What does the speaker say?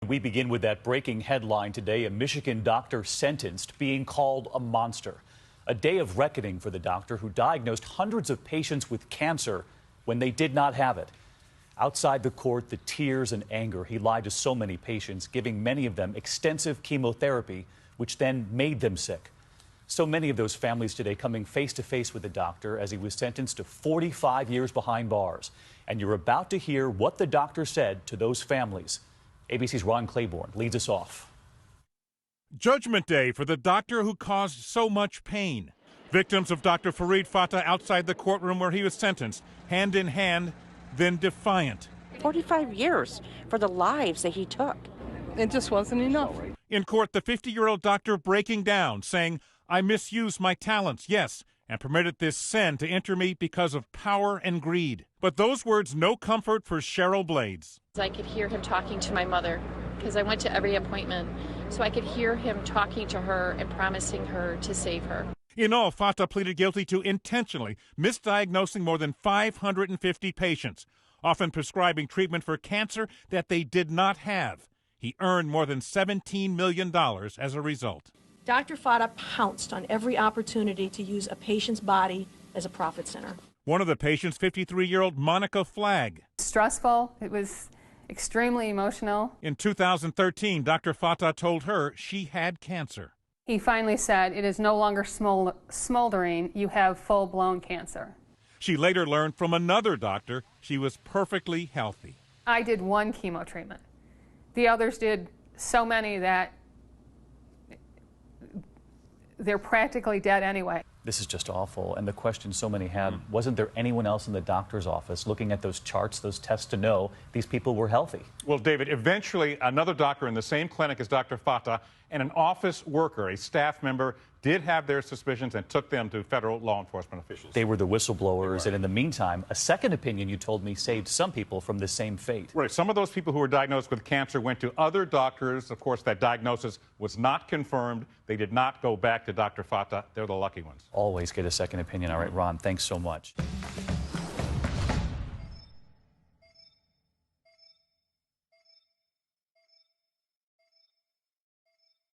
We begin with that breaking headline today. A Michigan doctor sentenced, being called a monster. A day of reckoning for the doctor who diagnosed hundreds of patients with cancer when they did not have it. Outside the court, the tears and anger. He lied to so many patients, giving many of them extensive chemotherapy, which then made them sick. So many of those families today coming face to face with the doctor as he was sentenced to 45 years behind bars. And you're about to hear what the doctor said to those families. ABC's Ron Claiborne leads us off. Judgment Day for the doctor who caused so much pain. Victims of Dr. Farid Fatah outside the courtroom where he was sentenced, hand in hand, then defiant. 45 years for the lives that he took. It just wasn't enough. In court, the 50-year-old doctor breaking down, saying, "I misused my talents, yes, and permitted this sin to enter me because of power and greed." But those words no comfort for Cheryl Blades. I could hear him talking to my mother because I went to every appointment, so I could hear him talking to her and promising her to save her. In all, Fatah pleaded guilty to intentionally misdiagnosing more than 550 patients, often prescribing treatment for cancer that they did not have. He earned more than $17 million as a result. Dr. Fatah pounced on every opportunity to use a patient's body as a profit center. One of the patients, 53-year-old Monica Flagg. Stressful. It was extremely emotional. In 2013, Dr. Fatah told her she had cancer. He finally said, "It is no longer smoldering. You have full-blown cancer." She later learned from another doctor she was perfectly healthy. I did one chemo treatment. The others did so many that they're practically dead anyway. This is just awful. And the question so many had, wasn't there anyone else in the doctor's office looking at those charts, those tests to know these people were healthy? Well, David, eventually another doctor in the same clinic as Dr. Fatah and an office worker, a staff member, did have their suspicions and took them to federal law enforcement officials. They were the whistleblowers. And in the meantime, a second opinion, you told me, saved some people from the same fate. Right. Some of those people who were diagnosed with cancer went to other doctors. Of course, that diagnosis was not confirmed. They did not go back to Dr. Fatah. They're the lucky ones. Always get a second opinion. All right, Ron, thanks so much.